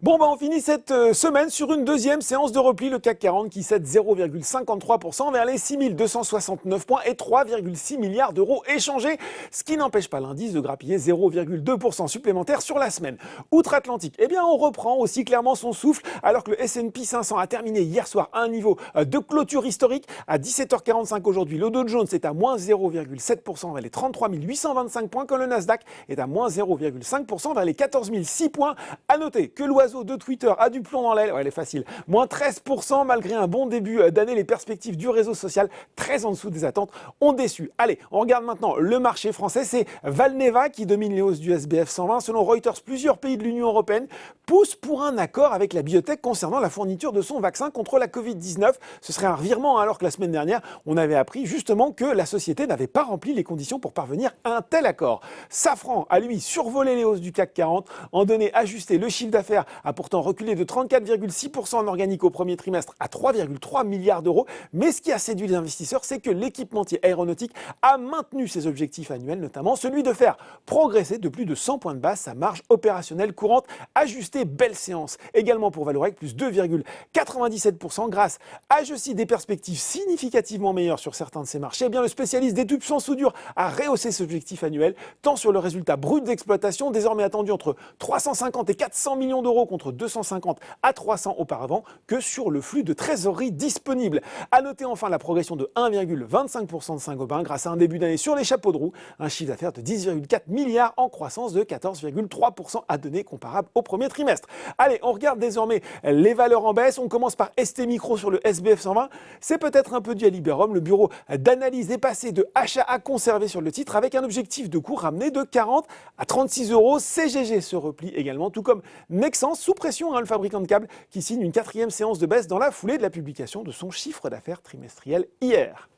Bon, on finit cette semaine sur une deuxième séance de repli, le CAC 40 qui cède 0,53% vers les 6269 points et 3,6 milliards d'euros échangés, ce qui n'empêche pas l'indice de grappiller 0,2% supplémentaire sur la semaine. Outre-Atlantique, on reprend aussi clairement son souffle alors que le S&P 500 a terminé hier soir à un niveau de clôture historique à 17h45 aujourd'hui. Le Dow Jones est à moins 0,7% vers les 33 825 points, quand le Nasdaq est à moins 0,5% vers les 14 006 points. À noter que l'oiseau de Twitter a du plomb dans l'aile, elle est facile, moins 13% malgré un bon début d'année. Les perspectives du réseau social, très en dessous des attentes, ont déçu. Allez, on regarde maintenant le marché français. C'est Valneva qui domine les hausses du SBF 120. Selon Reuters, plusieurs pays de l'Union européenne poussent pour un accord avec la biotech concernant la fourniture de son vaccin contre la Covid-19. Ce serait un revirement alors que la semaine dernière, on avait appris justement que la société n'avait pas rempli les conditions pour parvenir à un tel accord. Safran a lui survolé les hausses du CAC 40, en donné ajusté le chiffre d'affaires a pourtant reculé de 34,6% en organique au premier trimestre à 3,3 milliards d'euros. Mais ce qui a séduit les investisseurs, c'est que l'équipementier aéronautique a maintenu ses objectifs annuels, notamment celui de faire progresser de plus de 100 points de base sa marge opérationnelle courante ajustée. Belle séance également pour Vallourec, plus 2,97% grâce à, je cite, des perspectives significativement meilleures sur certains de ces marchés. Le spécialiste des tubes sans soudure a rehaussé ses objectifs annuels, tant sur le résultat brut d'exploitation, désormais attendu entre 350 et 400 millions d'euros contre 250 à 300 auparavant, que sur le flux de trésorerie disponible. À noter enfin la progression de 1,25% de Saint-Gobain grâce à un début d'année sur les chapeaux de roue, un chiffre d'affaires de 10,4 milliards en croissance de 14,3% à données comparables au premier trimestre. Allez, on regarde désormais les valeurs en baisse. On commence par ST Micro sur le SBF 120. C'est peut-être un peu dû à Liberum. Le bureau d'analyse est passé de achat à conserver sur le titre avec un objectif de cours ramené de 40 à 36 euros. CGG se replie également, tout comme Nexans, sous pression, le fabricant de câbles, qui signe une 4e séance de baisse dans la foulée de la publication de son chiffre d'affaires trimestriel hier.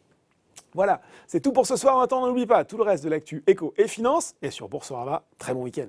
Voilà, c'est tout pour ce soir. En attendant, n'oublie pas tout le reste de l'actu éco et finance. Et sur Boursorama, très bon week-end.